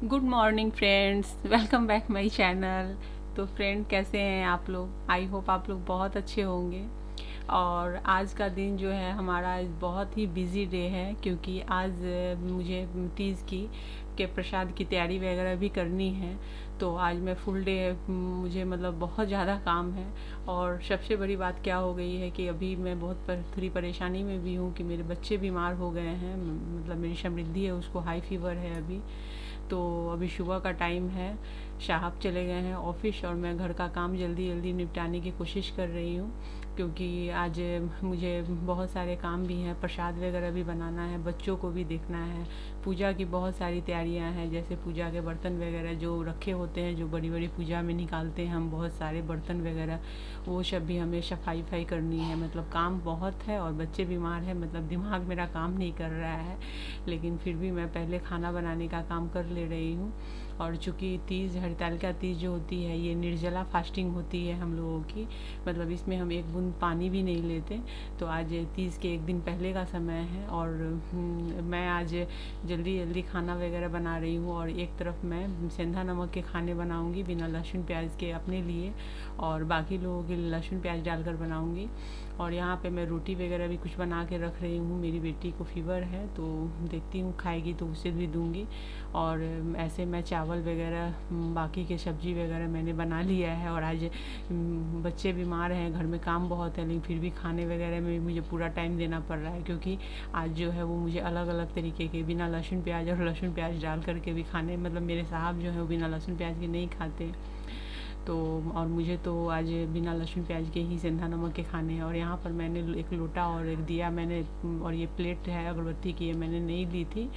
Good morning friends, welcome back my channel. तो friend, कैसे हैं आप लोग? आई होप आप लोग बहुत अच्छे होंगे। और आज का दिन जो है हमारा आज बहुत ही बिज़ी डे है, क्योंकि आज मुझे तीज की के प्रसाद की तैयारी वगैरह भी करनी है। तो आज मैं फुल डे, मुझे मतलब बहुत ज़्यादा काम है। और सबसे बड़ी बात क्या हो गई है कि अभी मैं बहुत थोड़ी परेशानी में भी हूँ कि मेरे बच्चे बीमार हो गए हैं। मतलब मेरी समृद्धि है, उसको हाई फीवर है अभी। तो अभी सुबह का टाइम है, साहब चले गए हैं ऑफिस और मैं घर का काम जल्दी जल्दी निपटाने की कोशिश कर रही हूँ, क्योंकि आज मुझे बहुत सारे काम भी हैं। प्रसाद वगैरह भी बनाना है, बच्चों को भी देखना है, पूजा की बहुत सारी तैयारियां हैं। जैसे पूजा के बर्तन वगैरह जो रखे होते हैं, जो बड़ी बड़ी पूजा में निकालते हैं हम, बहुत सारे बर्तन वगैरह, वो सब भी हमें सफाई वफाई करनी है। मतलब काम बहुत है और बच्चे बीमार हैं, मतलब दिमाग मेरा काम नहीं कर रहा है। लेकिन फिर भी मैं पहले खाना बनाने का काम कर ले रही हूँ। और चूँकि तीज, हरितालिका तीज जो होती है, ये निर्जला फास्टिंग होती है हम लोगों की। मतलब इसमें हम एक बूंद पानी भी नहीं लेते। तो आज तीज के एक दिन पहले का समय है और मैं आज जल्दी जल्दी खाना वगैरह बना रही हूँ। और एक तरफ मैं सेंधा नमक के खाने बनाऊँगी बिना लहसुन प्याज के अपने लिए, और बाकी लोगों के लिए लहसुन प्याज डालकर बनाऊँगी। और यहाँ पे मैं रोटी वगैरह भी कुछ बना के रख रही हूँ। मेरी बेटी को फीवर है, तो देखती हूँ खाएगी तो उसे भी दूँगी। और ऐसे मैं चावल वगैरह, बाकी के सब्ज़ी वगैरह मैंने बना लिया है। और आज बच्चे बीमार हैं, घर में काम बहुत है, लेकिन फिर भी खाने वगैरह में मुझे पूरा टाइम देना पड़ रहा है, क्योंकि आज जो है वो मुझे अलग अलग तरीके के बिना लहसुन प्याज और लहसुन प्याज डाल करके भी खाने, मतलब मेरे साहब जो है वो बिना लहसुन प्याज के नहीं खाते। तो और मुझे तो आज बिना लहसुन प्याज के ही सेंधा नमक के खाने हैं। और यहाँ पर मैंने एक लोटा और एक दिया मैंने, और ये प्लेट है अगरबत्ती की, ये मैंने नहीं ली थी।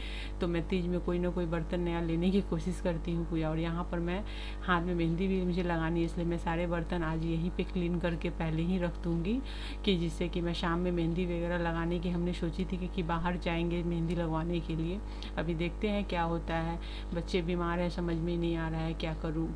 तो मैं तीज में कोई ना कोई बर्तन नया लेने की कोशिश करती हूँ पूजा। और यहाँ पर मैं हाथ में मेहंदी भी मुझे लगानी है, इसलिए मैं सारे बर्तन आज यहीं पे क्लीन करके पहले ही रख दूँगी, कि जिससे कि मैं शाम में मेहंदी वगैरह लगाने की हमने सोची थी कि बाहर जाएंगे मेहंदी लगवाने के लिए। अभी देखते हैं क्या होता है। बच्चे बीमार हैं, समझ में नहीं आ रहा है क्या करूँ।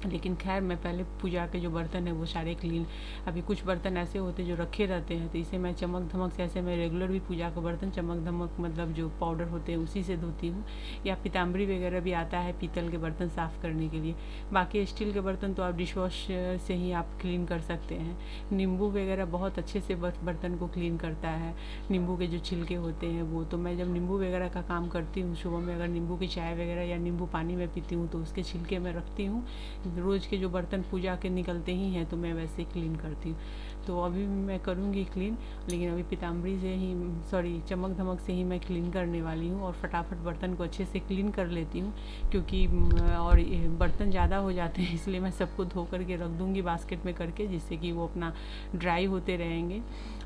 लेकिन खैर, मैं पहले पूजा के जो बर्तन है वो सारे क्लीन। अभी कुछ बर्तन ऐसे होते हैं जो रखे रहते हैं, तो इसे मैं चमक धमक से, ऐसे मैं रेगुलर भी पूजा का बर्तन चमक धमक, मतलब जो पाउडर होते हैं उसी से धोती हूँ। या पीताम्बरी वगैरह भी आता है पीतल के बर्तन साफ़ करने के लिए। बाकी स्टील के बर्तन तो आप डिश वॉश से ही आप क्लीन कर सकते हैं। नींबू वगैरह बहुत अच्छे से बर्तन को क्लीन करता है। नींबू के जो छिलके होते हैं वो, तो मैं जब नींबू वगैरह का काम करती हूँ, सुबह में अगर नींबू की चाय वगैरह या नींबू पानी में पीती हूँ, तो उसके छिलके मैं रखती हूँ। रोज़ के जो बर्तन पूजा के निकलते ही हैं तो मैं वैसे क्लीन करती हूँ। तो अभी मैं करूँगी क्लीन, लेकिन अभी पीताम्बरी से ही, सॉरी, चमक धमक से ही मैं क्लीन करने वाली हूँ। और फटाफट बर्तन को अच्छे से क्लीन कर लेती हूँ, क्योंकि और बर्तन ज़्यादा हो जाते हैं, इसलिए मैं सबको धो करके रख दूँगी बास्केट में करके, जिससे कि वो अपना ड्राई होते रहेंगे।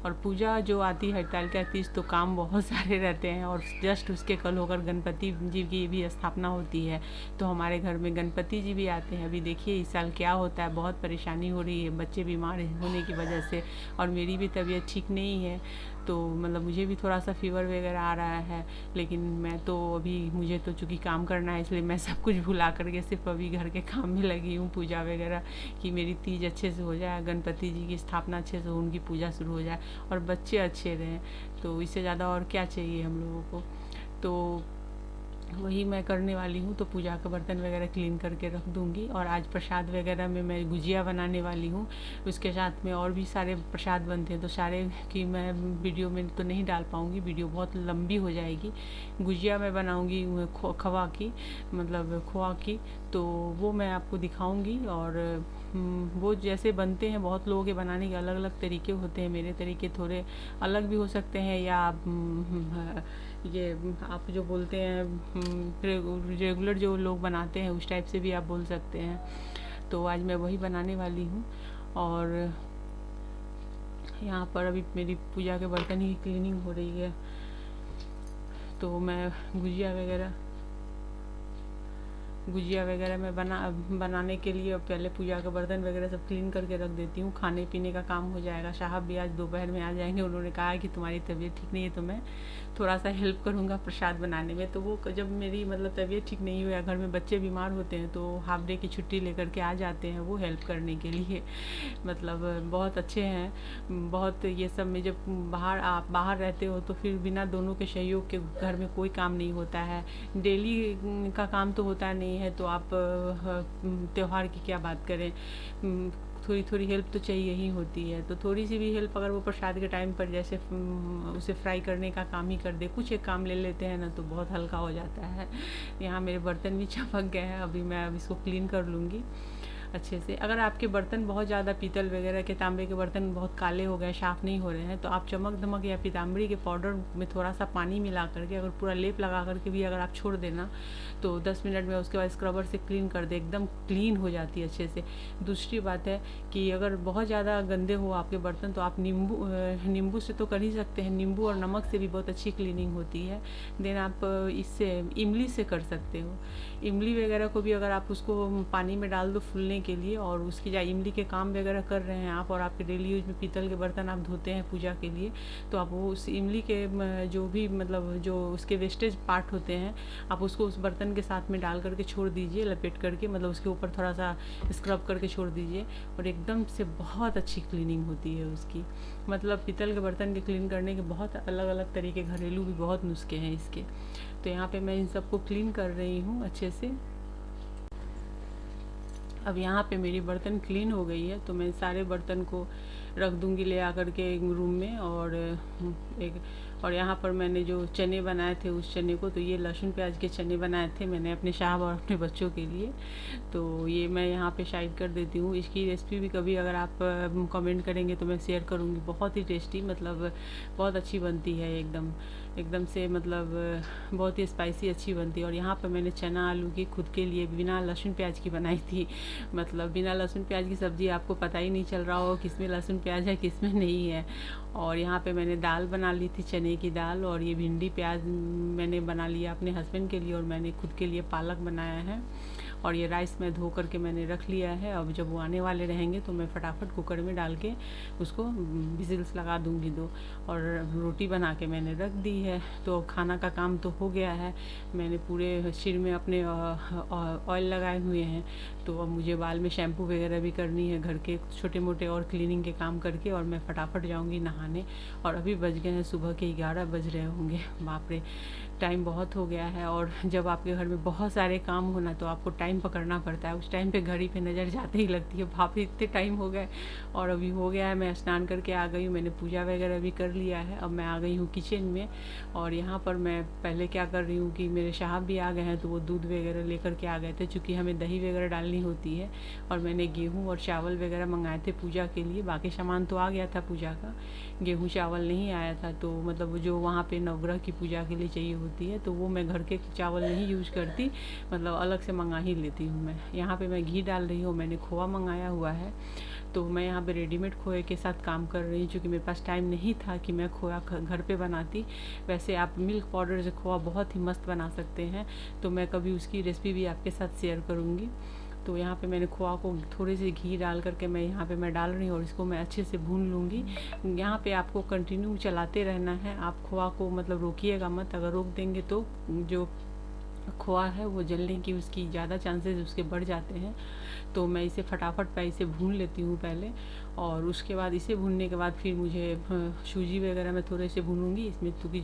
और पूजा जो आती है हरतालिका तीज, तो काम बहुत सारे रहते हैं। और जस्ट उसके कल होकर गणपति जी की भी स्थापना होती है, तो हमारे घर में गणपति जी भी आते हैं। अभी देखिए इस साल क्या होता है, बहुत परेशानी हो रही है बच्चे बीमार होने की वजह से, और मेरी भी तबीयत ठीक नहीं है। तो मतलब मुझे भी थोड़ा सा फीवर वगैरह आ रहा है। लेकिन मैं तो अभी, मुझे तो चूँकि काम करना है, इसलिए मैं सब कुछ भुला करके सिर्फ अभी घर के काम में लगी हूँ, पूजा वगैरह, कि मेरी तीज अच्छे से हो जाए, गणपति जी की स्थापना अच्छे से, उनकी पूजा शुरू हो जाए और बच्चे अच्छे रहें। तो इससे ज़्यादा और क्या चाहिए हम लोगों को। तो वही मैं करने वाली हूँ। तो पूजा का बर्तन वगैरह क्लीन करके रख दूँगी। और आज प्रसाद वगैरह में मैं गुजिया बनाने वाली हूँ। उसके साथ में और भी सारे प्रसाद बनते हैं, तो सारे की मैं वीडियो में तो नहीं डाल पाऊँगी, वीडियो बहुत लंबी हो जाएगी। गुजिया मैं बनाऊँगी खवा की, मतलब खोआ की, तो वो मैं आपको दिखाऊँगी। और वो जैसे बनते हैं, बहुत लोगों के बनाने के अलग अलग तरीके होते हैं, मेरे तरीके थोड़े अलग भी हो सकते हैं। या ये आप जो बोलते हैं रेगुलर जो लोग बनाते हैं उस टाइप से भी आप बोल सकते हैं। तो आज मैं वही बनाने वाली हूँ। और यहाँ पर अभी मेरी पूजा के बर्तन की क्लीनिंग हो रही है, तो मैं गुजिया वगैरह गुजिया वगैरह मैं बनाने के लिए पहले पूजा का बर्तन वगैरह सब क्लीन करके रख देती हूँ। खाने पीने का काम हो जाएगा। साहब भी आज दोपहर में आ जाएंगे। उन्होंने कहा कि तुम्हारी तबीयत ठीक नहीं है तो मैं थोड़ा सा हेल्प करूँगा प्रसाद बनाने में। तो वो जब मेरी मतलब तबीयत ठीक नहीं हो या घर में बच्चे बीमार होते हैं तो हाफ डे की छुट्टी लेकर के आ जाते हैं वो हेल्प करने के लिए। मतलब बहुत अच्छे हैं बहुत। ये सब में जब आप बाहर रहते हो तो फिर बिना दोनों के सहयोग के घर में कोई काम नहीं होता है। डेली का काम तो होता नहीं है तो आप त्योहार की क्या बात करें। थोड़ी थोड़ी हेल्प तो चाहिए ही होती है। तो थोड़ी सी भी हेल्प अगर वो प्रसाद के टाइम पर जैसे उसे फ्राई करने का काम ही कर दे, कुछ एक काम ले लेते हैं ना तो बहुत हल्का हो जाता है। यहाँ मेरे बर्तन भी चमक गए हैं। अभी मैं अब इसको क्लीन कर लूँगी अच्छे से। अगर आपके बर्तन बहुत ज़्यादा पीतल वगैरह के, तांबे के बर्तन बहुत काले हो गए, साफ़ नहीं हो रहे हैं, तो आप चमक धमक या पीताम्बरी के पाउडर में थोड़ा सा पानी मिला करके अगर पूरा लेप लगा करके भी अगर आप छोड़ देना तो 10 मिनट में उसके बाद स्क्रबर से क्लीन कर दे, एकदम क्लीन हो जाती है अच्छे से। दूसरी बात है कि अगर बहुत ज़्यादा गंदे हो आपके बर्तन तो आप नींबू से तो कर ही सकते हैं। नींबू और नमक से भी बहुत अच्छी क्लीनिंग होती है। देन आप इससे इमली से कर सकते हो। इमली वगैरह को भी अगर आप उसको पानी में डाल दो फूलने के लिए और उसकी या इमली के काम वगैरह कर रहे हैं आप और आपके डेली यूज में पीतल के बर्तन आप धोते हैं पूजा के लिए, तो आप वो उस इमली के जो भी मतलब जो उसके वेस्टेज पार्ट होते हैं आप उसको उस बर्तन के साथ में डाल करके छोड़ दीजिए, लपेट करके, मतलब उसके ऊपर थोड़ा सा स्क्रब करके छोड़ दीजिए और एकदम से बहुत अच्छी क्लीनिंग होती है उसकी। मतलब पीतल के बर्तन के क्लीन करने के बहुत अलग अलग तरीके, घरेलू भी बहुत नुस्खे हैं इसके। तो यहाँ पे मैं इन सबको क्लीन कर रही हूँ अच्छे से। अब यहाँ पे मेरी बर्तन क्लीन हो गई है तो मैं सारे बर्तन को रख दूँगी ले आकर के एक रूम में। और यहाँ पर मैंने जो चने बनाए थे उस चने को, तो ये लहसुन प्याज के चने बनाए थे मैंने अपने साहब और अपने बच्चों के लिए, तो ये मैं यहाँ पे साइड कर देती हूँ। इसकी रेसिपी भी कभी अगर आप कमेंट करेंगे तो मैं शेयर करूँगी। बहुत ही टेस्टी, मतलब बहुत अच्छी बनती है एकदम से, मतलब बहुत ही स्पाइसी अच्छी बनती है। और यहाँ पर मैंने चना आलू की खुद के लिए बिना लहसुन प्याज की बनाई थी। मतलब बिना लहसुन प्याज की सब्ज़ी आपको पता ही नहीं चल रहा हो किसमें लहसुन प्याज है किसमें नहीं है। और यहाँ पे मैंने दाल बना ली थी, चने की दाल, और ये भिंडी प्याज मैंने बना लिया अपने हस्बैंड के लिए और मैंने खुद के लिए पालक बनाया है। और ये राइस मैं धो करके मैंने रख लिया है। अब जब वो आने वाले रहेंगे तो मैं फटाफट कुकर में डाल के उसको विजिल्स लगा दूँगी 2। और रोटी बना के मैंने रख दी है। तो खाना का काम तो हो गया है। मैंने पूरे सिर में अपने ऑयल लगाए हुए हैं, तो अब मुझे बाल में शैम्पू वगैरह भी करनी है, घर के छोटे मोटे और क्लीनिंग के काम करके और मैं फटाफट जाऊँगी नहाने। और अभी बज गए हैं सुबह के 11 बज रहे होंगे। बाप रे, टाइम बहुत हो गया है। और जब आपके घर में बहुत सारे काम होना तो आपको टाइम पकड़ना पड़ता है। उस टाइम पे घड़ी पे नज़र जाते ही लगती है, बाप रे इतने टाइम हो गए। और अभी हो गया है, मैं स्नान करके आ गई हूँ, मैंने पूजा वगैरह भी कर लिया है। अब मैं आ गई हूँ किचन में। और यहाँ पर मैं पहले क्या कर रही हूँ कि मेरे साहब भी आ गए हैं तो वो दूध वगैरह लेकर के आ गए थे, चूँकि हमें दही वगैरह डालनी होती है। और मैंने गेहूँ और चावल वगैरह मंगाए थे पूजा के लिए। बाकी सामान तो आ गया था पूजा का, गेहूँ चावल नहीं आया था। तो मतलब जो वहाँ पे नवग्रह की पूजा के लिए चाहिए होती है तो वो मैं घर के चावल नहीं यूज़ करती, मतलब अलग से मंगा ही लेती हूँ मैं। यहाँ पे मैं घी डाल रही हूँ, मैंने खोआ मंगाया हुआ है। तो मैं यहाँ पे रेडीमेड खोए के साथ काम कर रही हूँ, क्योंकि मेरे पास टाइम नहीं था कि मैं खोया घर पे बनाती। वैसे आप मिल्क पाउडर से खोआ बहुत ही मस्त बना सकते हैं, तो मैं कभी उसकी रेसिपी भी आपके साथ शेयर करूँगी। तो यहाँ पे मैंने खोआ को थोड़े से घी डाल करके मैं यहाँ पे मैं डाल रही हूँ और इसको मैं अच्छे से भून लूँगी। यहाँ पे आपको कंटिन्यू चलाते रहना है, आप खोआ को मतलब रोकिएगा मत। अगर रोक देंगे तो जो खोआ है वो जलने की उसकी ज़्यादा चांसेस उसके बढ़ जाते हैं। तो मैं इसे फटाफट पे इसे भून लेती हूँ पहले, और उसके बाद इसे भूनने के बाद फिर मुझे सूजी वगैरह मैं थोड़े से भूनूँगी इसमें, क्योंकि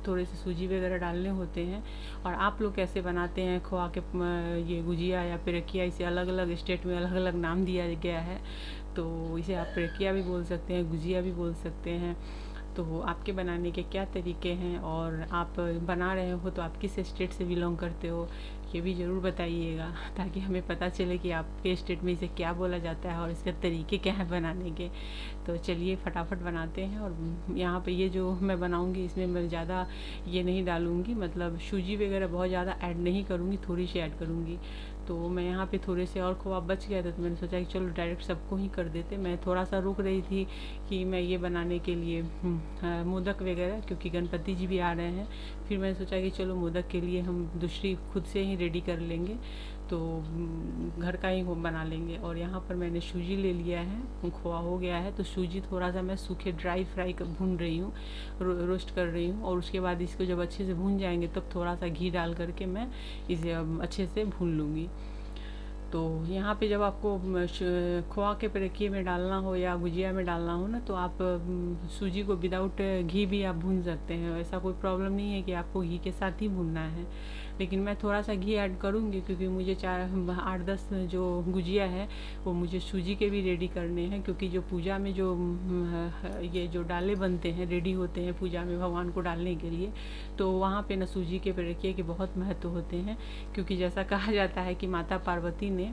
थोड़े से सूजी वगैरह डालने होते हैं। और आप लोग कैसे बनाते हैं खोआ के ये गुजिया या पिरकिया, इसे अलग अलग स्टेट में अलग अलग नाम दिया गया है। तो इसे आप पिरकिया भी बोल सकते हैं, गुजिया भी बोल सकते हैं। तो आपके बनाने के क्या तरीके हैं और आप बना रहे हो तो आप किस स्टेट से बिलोंग करते हो ये भी ज़रूर बताइएगा, ताकि हमें पता चले कि आपके स्टेट में इसे क्या बोला जाता है और इसके तरीके क्या है बनाने के। तो चलिए फटाफट बनाते हैं। और यहाँ पे ये जो मैं बनाऊँगी इसमें मैं ज़्यादा ये नहीं डालूँगी, मतलब सूजी वगैरह बहुत ज़्यादा ऐड नहीं करूँगी, थोड़ी सी ऐड करूँगी। तो मैं यहाँ पे थोड़े से और खोआ बच गया था तो मैंने सोचा कि चलो डायरेक्ट सबको ही कर देते। मैं थोड़ा सा रुक रही थी कि मैं ये बनाने के लिए मोदक वगैरह, क्योंकि गणपति जी भी आ रहे हैं। फिर मैंने सोचा कि चलो मोदक के लिए हम दूसरी खुद से ही रेडी कर लेंगे। तो घर का ही बना लेंगे। और यहाँ पर मैंने सूजी ले लिया है, खोआ हो गया है, तो सूजी थोड़ा सा मैं सूखे ड्राई फ्राई भून रही हूँ, रोस्ट कर रही हूँ। और उसके बाद इसको जब अच्छे से भून जाएंगे तब थोड़ा सा घी डाल करके मैं इसे अच्छे से भून लूँगी। तो यहाँ पे जब आपको खोआ के पिरकिए में डालना हो या गुजिया में डालना हो ना, तो आप सूजी को विदाउट घी भी आप भून सकते हैं, ऐसा कोई प्रॉब्लम नहीं है कि आपको घी के साथ ही भूनना है। लेकिन मैं थोड़ा सा घी ऐड करूँगी क्योंकि मुझे 8-10 जो गुजिया है वो मुझे सूजी के भी रेडी करने हैं, क्योंकि जो पूजा में जो ये जो डाले बनते हैं, रेडी होते हैं पूजा में भगवान को डालने के लिए, तो वहाँ पे ना सूजी के पिरकिए के बहुत महत्व होते हैं। क्योंकि जैसा कहा जाता है कि माता पार्वती ने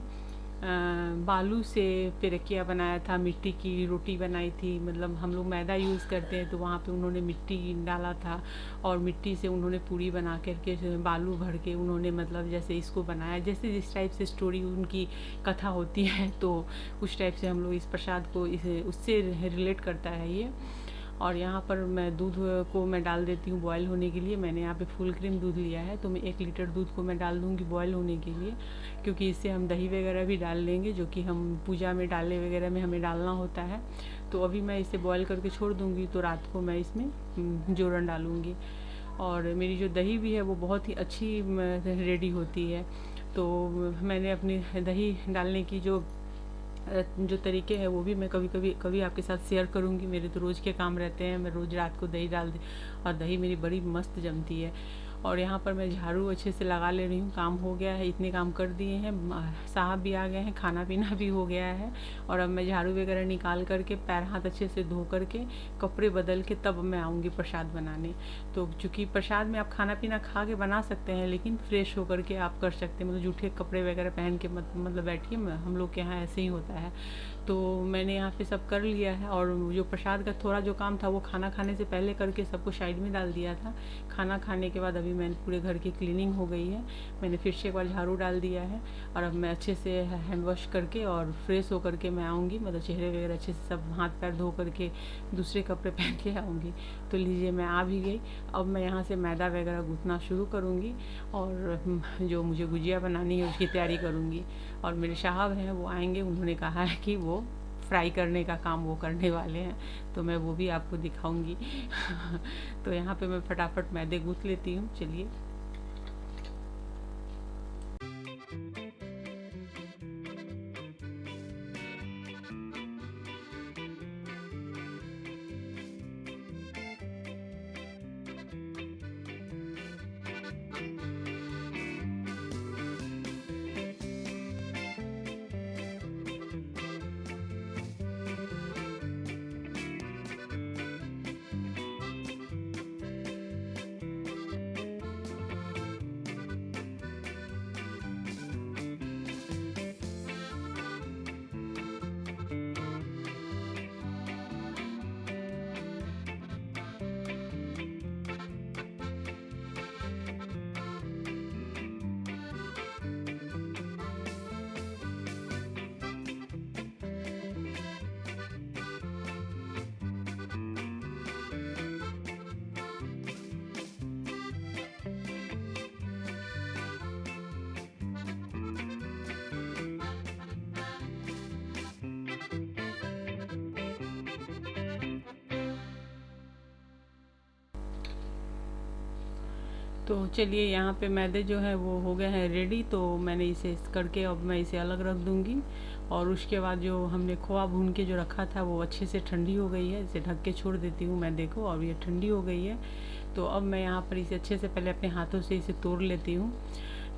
बालू से पिरकिया बनाया था, मिट्टी की रोटी बनाई थी, मतलब हम लोग मैदा यूज़ करते हैं तो वहाँ पे उन्होंने मिट्टी डाला था और मिट्टी से उन्होंने पूरी बना करके बालू भर के उन्होंने मतलब जैसे इसको बनाया, जैसे जिस टाइप से स्टोरी उनकी कथा होती है तो उस टाइप से हम लोग इस प्रसाद को उससे रिलेट करता है ये। और यहाँ पर मैं दूध को मैं डाल देती हूँ बॉयल होने के लिए। मैंने यहाँ पे फुल क्रीम दूध लिया है, तो मैं 1 लीटर दूध को मैं डाल दूँगी बॉयल होने के लिए, क्योंकि इससे हम दही वगैरह भी डाल लेंगे जो कि हम पूजा में डाले वगैरह में हमें डालना होता है। तो अभी मैं इसे बॉयल करके छोड़ दूँगी, तो रात को मैं इसमें जोरन डालूँगी। और मेरी जो दही भी है वो बहुत ही अच्छी रेडी होती है। तो मैंने अपनी दही डालने की जो तरीके हैं वो भी मैं कभी आपके साथ शेयर करूँगी। मेरे तो रोज़ के काम रहते हैं, मैं रोज़ रात को दही डाल दी और दही मेरी बड़ी मस्त जमती है। और यहाँ पर मैं झाड़ू अच्छे से लगा ले रही हूँ, काम हो गया है, इतने काम कर दिए हैं, साहब भी आ गए हैं, खाना पीना भी हो गया है। और अब मैं झाड़ू वगैरह निकाल करके पैर हाथ अच्छे से धो करके कपड़े बदल के तब मैं आऊँगी प्रसाद बनाने। तो चूँकि प्रसाद में आप खाना पीना खा के बना सकते हैं, लेकिन फ्रेश होकर के आप कर सकते हैं, मतलब जूठे कपड़े वगैरह पहन के मतलब बैठिए, हम लोग के यहाँ ऐसे ही होता है। तो मैंने यहाँ पे सब कर लिया है। और जो प्रसाद का थोड़ा जो काम था वो खाना खाने से पहले करके सबको साइड में डाल दिया था। खाना खाने के बाद अभी मैंने पूरे घर की क्लीनिंग हो गई है, मैंने फिर से एक बार झाड़ू डाल दिया है। और अब मैं अच्छे से हैंड वॉश करके और फ्रेश होकर के मैं आऊँगी, मतलब चेहरे वगैरह अच्छे से सब हाथ पैर धो करके दूसरे कपड़े पहन के आऊँगी। तो लीजिए मैं आ भी गई। अब मैं यहाँ से मैदा वगैरह गूँथना शुरू करूँगी और जो मुझे गुजिया बनानी है उसकी तैयारी करूँगी। और मेरे साहब हैं वो आएंगे, उन्होंने कहा है कि वो फ्राई करने का काम वो करने वाले हैं, तो मैं वो भी आपको दिखाऊंगी। तो यहाँ पे मैं फटाफट मैदे गूँथ लेती हूँ, चलिए। तो चलिए यहाँ पे मैदे जो है वो हो गए हैं रेडी, तो मैंने इसे करके अब मैं इसे अलग रख दूँगी। और उसके बाद जो हमने खोआ भून के जो रखा था वो अच्छे से ठंडी हो गई है, इसे ढक के छोड़ देती हूँ मैदे को, और ये ठंडी हो गई है। तो अब मैं यहाँ पर इसे अच्छे से पहले अपने हाथों से इसे तोड़ लेती हूँ,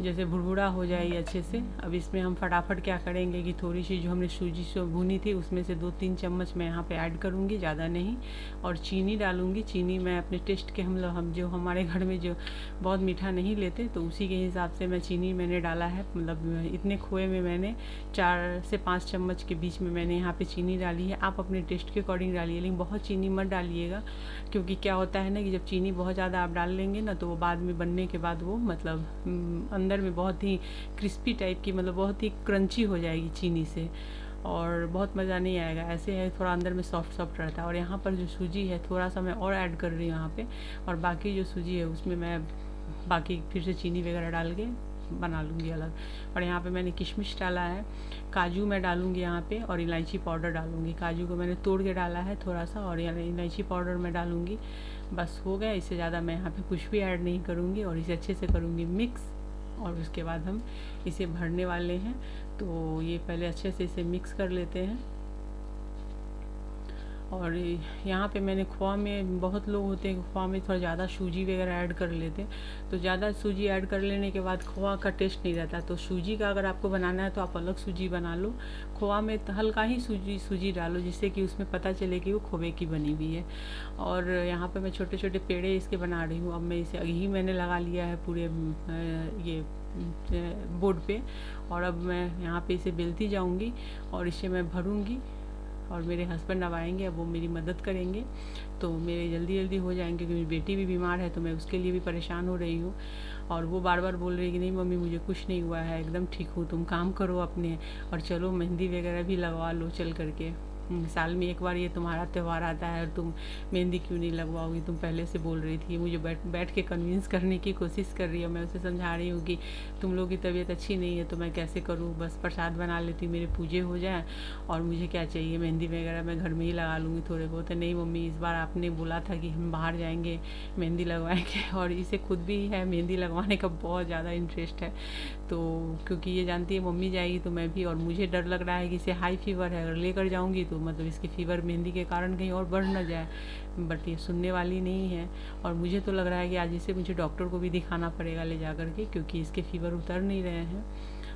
जैसे भुरभुरा हो जाए ये अच्छे से। अब इसमें हम फटाफट क्या करेंगे कि थोड़ी सी जो हमने सूजी से भुनी थी उसमें से 2-3 चम्मच मैं यहाँ पे ऐड करूँगी, ज़्यादा नहीं। और चीनी डालूँगी, चीनी मैं अपने टेस्ट के हम जो हमारे घर में जो बहुत मीठा नहीं लेते तो उसी के हिसाब से मैं चीनी मैंने डाला है, मतलब इतने खोए में मैंने 4 से 5 चम्मच के बीच में मैंने यहाँ पे चीनी डाली है। आप अपने टेस्ट के अकॉर्डिंग डालिए, लेकिन बहुत चीनी मत डालिएगा, क्योंकि क्या होता है ना कि जब चीनी बहुत ज़्यादा आप डाल लेंगे ना तो वो बाद में बनने के बाद वो मतलब अंदर में बहुत ही क्रिस्पी टाइप की, मतलब बहुत ही क्रंची हो जाएगी चीनी से, और बहुत मज़ा नहीं आएगा। ऐसे है थोड़ा अंदर में सॉफ्ट सॉफ्ट रहता है। और यहाँ पर जो सूजी है थोड़ा सा मैं और ऐड कर रही हूँ यहाँ पे, और बाकी जो सूजी है उसमें मैं बाकी फिर से चीनी वगैरह डाल के बना लूँगी अलग। और यहाँ पे मैंने किशमिश डाला है, काजू मैं डालूँगी यहाँ पे, और इलायची पाउडर डालूँगी। काजू को मैंने तोड़ के डाला है थोड़ा सा, और इलायची पाउडर मैं डालूँगी। बस हो गया, इससे ज़्यादा मैं यहाँ पे कुछ भी ऐड नहीं करूँगी। और इसे अच्छे से करूँगी मिक्स, और उसके बाद हम इसे भरने वाले हैं। तो ये पहले अच्छे से इसे मिक्स कर लेते हैं। और यहाँ पे मैंने खोआ में, बहुत लोग होते हैं खोआ में थोड़ा ज़्यादा सूजी वगैरह ऐड कर लेते हैं, तो ज़्यादा सूजी ऐड कर लेने के बाद खोआ का टेस्ट नहीं रहता। तो सूजी का अगर आपको बनाना है तो आप अलग सूजी बना लो, खोआ में हल्का ही सूजी डालो, जिससे कि उसमें पता चले कि वो खोए की बनी हुई है। और यहाँ पे मैं छोटे छोटे पेड़े इसके बना रही हूँ। अब मैं इसे अभी मैंने लगा लिया है पूरे ये बोर्ड पे, और अब मैं यहाँ पे इसे बेलती जाऊँगी और इसे मैं भरूँगी। और मेरे हस्बैंड अब आएंगे, अब वो मेरी मदद करेंगे, तो मेरे जल्दी जल्दी हो जाएंगे, क्योंकि मेरी बेटी भी बीमार है तो मैं उसके लिए भी परेशान हो रही हूँ। और वो बार बार बोल रही है कि नहीं मम्मी मुझे कुछ नहीं हुआ है, एकदम ठीक हूँ, तुम काम करो अपने, और चलो मेहंदी वगैरह भी लगवा लो चल करके। साल में एक बार ये तुम्हारा त्यौहार आता है और तुम मेहंदी क्यों नहीं लगवाओगी, तुम पहले से बोल रही थी। मुझे बैठ के कन्विंस करने की कोशिश कर रही है। मैं उसे समझा रही हूँ कि तुम लोग की तबीयत अच्छी नहीं है तो मैं कैसे करूँ, बस प्रसाद बना लेती हूँ, मेरे पूजे हो जाए, और मुझे क्या चाहिए, मेहंदी वगैरह मैं घर में ही लगा लूँगी थोड़े बहुत। नहीं मम्मी, इस बार आपने बोला था कि हम बाहर जाएंगे मेहंदी लगवाएंगे, और इसे खुद भी है मेहंदी लगवाने का बहुत ज़्यादा इंटरेस्ट है। तो क्योंकि ये जानती है मम्मी जाएगी तो मैं भी, और मुझे डर लग रहा है कि इसे हाई फीवर है, अगर लेकर जाऊँगी तो मतलब इसकी फ़ीवर मेहंदी के कारण कहीं और बढ़ ना जाए। बट ये सुनने वाली नहीं है, और मुझे तो लग रहा है कि आज इसे मुझे डॉक्टर को भी दिखाना पड़ेगा ले जा कर के, क्योंकि इसके फ़ीवर उतर नहीं रहे हैं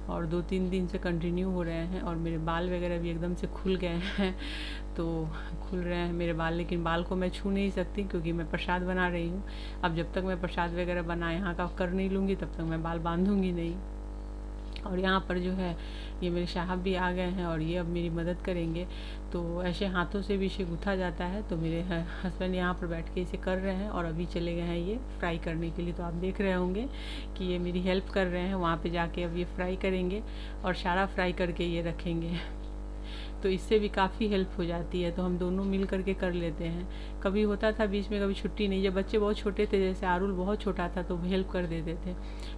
और 2-3 दिन से कंटिन्यू हो रहे हैं। और मेरे बाल वगैरह भी एकदम से खुल गए हैं, तो खुल रहे हैं मेरे बाल, लेकिन बाल को मैं छू नहीं सकती क्योंकि मैं प्रसाद बना रही हूँ। अब जब तक मैं प्रसाद वगैरह बना यहाँ का कर नहीं लूँगी तब तक मैं बाल बांधूँगी नहीं। और यहाँ पर जो है ये मेरे साहब भी आ गए हैं और ये अब मेरी मदद करेंगे। तो ऐसे हाथों से भी इसे गूँथा जाता है। तो मेरे हस्बैंड यहाँ पर बैठ के इसे कर रहे हैं, और अभी चले गए हैं ये फ्राई करने के लिए। तो आप देख रहे होंगे कि ये मेरी हेल्प कर रहे हैं, वहाँ पे जाके अब ये फ्राई करेंगे और सारा फ्राई करके ये रखेंगे। तो इससे भी काफ़ी हेल्प हो जाती है, तो हम दोनों मिल करके कर लेते हैं। कभी होता था बीच में, कभी छुट्टी नहीं, जब बच्चे बहुत छोटे थे, जैसे आरुल बहुत छोटा था तो हेल्प कर देते थे।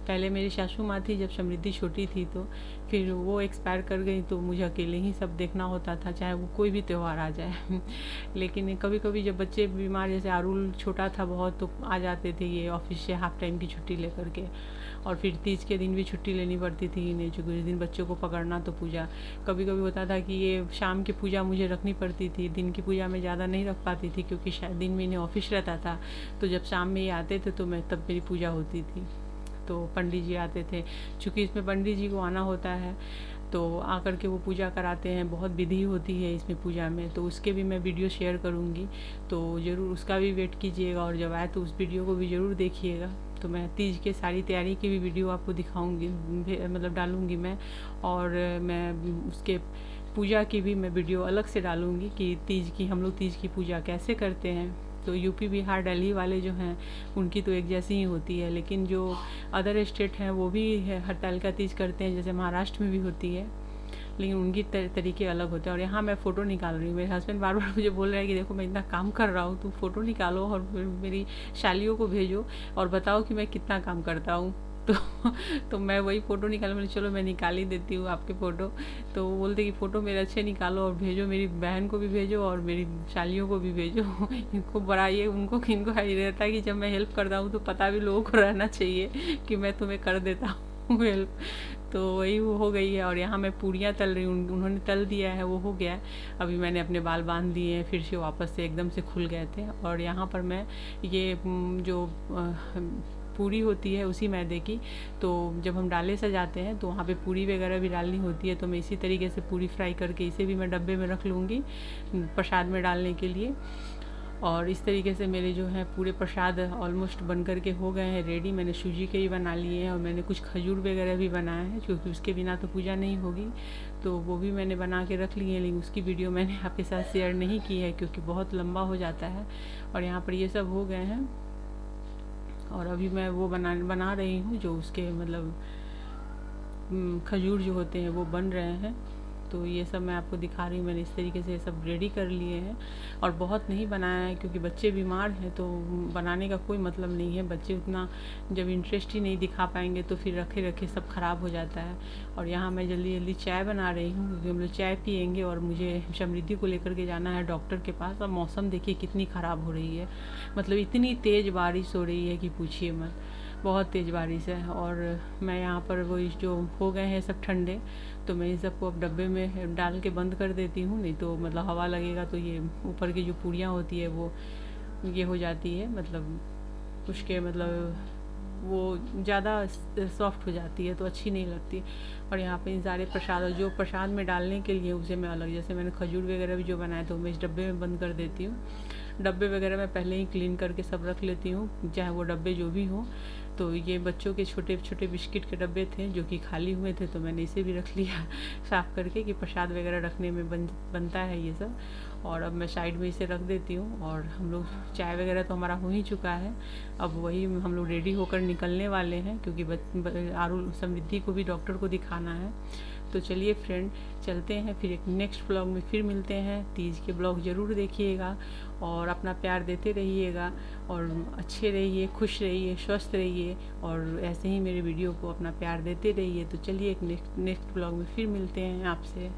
पहले मेरी सासू माँ थी जब समृद्धि छोटी थी, तो फिर वो एक्सपायर कर गई तो मुझे अकेले ही सब देखना होता था, चाहे वो कोई भी त्यौहार आ जाए। लेकिन कभी कभी जब बच्चे बीमार, जैसे आरुल छोटा था बहुत, तो आ जाते थे ये ऑफिस से हाफ टाइम की छुट्टी लेकर के। और फिर तीज के दिन भी छुट्टी लेनी पड़ती थी इन्हें, जो कुछ दिन बच्चों को पकड़ना तो पूजा। कभी कभी होता था कि ये शाम की पूजा मुझे रखनी पड़ती थी, दिन की पूजा मैं ज़्यादा नहीं रख पाती थी क्योंकि शायद दिन में इन्हें ऑफिस रहता था। तो जब शाम में ये आते थे तो मैं तब मेरी पूजा होती थी। तो पंडित जी आते थे, चूँकि इसमें पंडित जी को आना होता है तो आकर के वो पूजा कराते हैं, बहुत विधि होती है इसमें पूजा में। तो उसके भी मैं वीडियो शेयर करूँगी, तो ज़रूर उसका भी वेट कीजिएगा, और जब आए तो उस वीडियो को भी ज़रूर देखिएगा। तो मैं तीज के सारी तैयारी की भी वीडियो आपको दिखाऊंगी, मतलब डालूंगी मैं। और मैं उसके पूजा की भी मैं वीडियो अलग से डालूंगी कि तीज की, हम लोग तीज की पूजा कैसे करते हैं। तो यूपी बिहार दिल्ली वाले जो हैं उनकी तो एक जैसी ही होती है, लेकिन जो अदर स्टेट हैं वो भी हरतालिका तीज करते हैं, जैसे महाराष्ट्र में भी होती है, लेकिन उनकी तरीके अलग होते हैं। और यहाँ मैं फ़ोटो निकाल रही हूँ, मेरे हस्बैंड बार बार मुझे बोल रहे हैं कि देखो मैं इतना काम कर रहा हूँ, तुम फ़ोटो निकालो और मेरी शालियों को भेजो और बताओ कि मैं कितना काम करता हूँ। तो मैं वही फ़ोटो निकाला, मैंने चलो मैं निकाल ही देती हूँ आपके फ़ोटो। तो वो बोलते कि फ़ोटो मेरे अच्छे निकालो और भेजो, मेरी बहन को भी भेजो और मेरी शालियों को भी भेजो। इनको बड़ा ये, उनको इनको रहता है कि जब मैं हेल्प करता हूँ तो पता भी लोगों को रहना चाहिए कि मैं तुम्हें कर देता हूँ हेल्प। तो वही वो हो गई है। और यहाँ मैं पूड़ियाँ तल रही हूँ, उन्होंने तल दिया है, वो हो गया है। अभी मैंने अपने बाल बांध दिए हैं, फिर से वापस से एकदम से खुल गए थे। और यहाँ पर मैं ये जो पूरी होती है उसी मैदे की, तो जब हम डाले सजाते हैं तो वहाँ पे पूरी वगैरह भी डालनी होती है। तो मैं इसी तरीके से पूरी फ्राई करके इसे भी मैं डब्बे में रख लूँगी प्रसाद में डालने के लिए। और इस तरीके से मेरे जो है पूरे प्रसाद ऑलमोस्ट बन कर के हो गए हैं रेडी। मैंने सूजी के भी बना लिए हैं और मैंने कुछ खजूर वगैरह भी बनाया है, क्योंकि उसके बिना तो पूजा नहीं होगी। तो वो भी मैंने बना के रख लिए हैं, लेकिन उसकी वीडियो मैंने आपके साथ शेयर नहीं की है क्योंकि बहुत लंबा हो जाता है। और यहाँ पर ये सब हो गए हैं, और अभी मैं वो बना रही हूँ जो उसके मतलब खजूर जो होते हैं वो बन रहे हैं। तो ये सब मैं आपको दिखा रही हूँ। मैंने इस तरीके से सब रेडी कर लिए हैं और बहुत नहीं बनाया है क्योंकि बच्चे बीमार हैं, तो बनाने का कोई मतलब नहीं है। बच्चे उतना जब इंटरेस्ट ही नहीं दिखा पाएंगे तो फिर रखे रखे सब ख़राब हो जाता है। और यहाँ मैं जल्दी जल्दी चाय बना रही हूँ क्योंकि हम लोग चाय पियेंगे और मुझे समृद्धि को लेकर के जाना है डॉक्टर के पास। और मौसम देखिए कितनी ख़राब हो रही है, मतलब इतनी तेज़ बारिश हो रही है कि पूछिए मत, बहुत तेज़ बारिश है। और मैं यहाँ पर वो जो हो गए हैं सब ठंडे, तो मैं इन सबको अब डब्बे में डाल के बंद कर देती हूँ, नहीं तो मतलब हवा लगेगा तो ये ऊपर की जो पूड़ियाँ होती है वो ये हो जाती है, मतलब उसके मतलब वो ज़्यादा सॉफ्ट हो जाती है तो अच्छी नहीं लगती। और यहाँ पे इन सारे प्रसाद, और जो प्रसाद में डालने के लिए उसे मैं अलग, जैसे मैंने खजूर वगैरह भी जो बनाया तो मैं इस डब्बे में बंद कर देती हूँ। डब्बे वगैरह मैं पहले ही क्लीन करके सब रख लेती हूँ, चाहे वो डब्बे जो भी हों। तो ये बच्चों के छोटे छोटे बिस्किट के डब्बे थे जो कि खाली हुए थे, तो मैंने इसे भी रख लिया साफ़ करके कि प्रसाद वगैरह रखने में बनता है ये सब। और अब मैं साइड में इसे रख देती हूँ। और हम लोग चाय वगैरह तो हमारा हो ही चुका है, अब वही हम लोग रेडी होकर निकलने वाले हैं क्योंकि आरू समृद्धि को भी डॉक्टर को दिखाना है। तो चलिए फ्रेंड, चलते हैं फिर एक नेक्स्ट ब्लॉग में फिर मिलते हैं। तीज के ब्लॉग ज़रूर देखिएगा और अपना प्यार देते रहिएगा और अच्छे रहिए, खुश रहिए, स्वस्थ रहिए और ऐसे ही मेरे वीडियो को अपना प्यार देते रहिए। तो चलिए एक नेक्स्ट ब्लॉग में फिर मिलते हैं आपसे।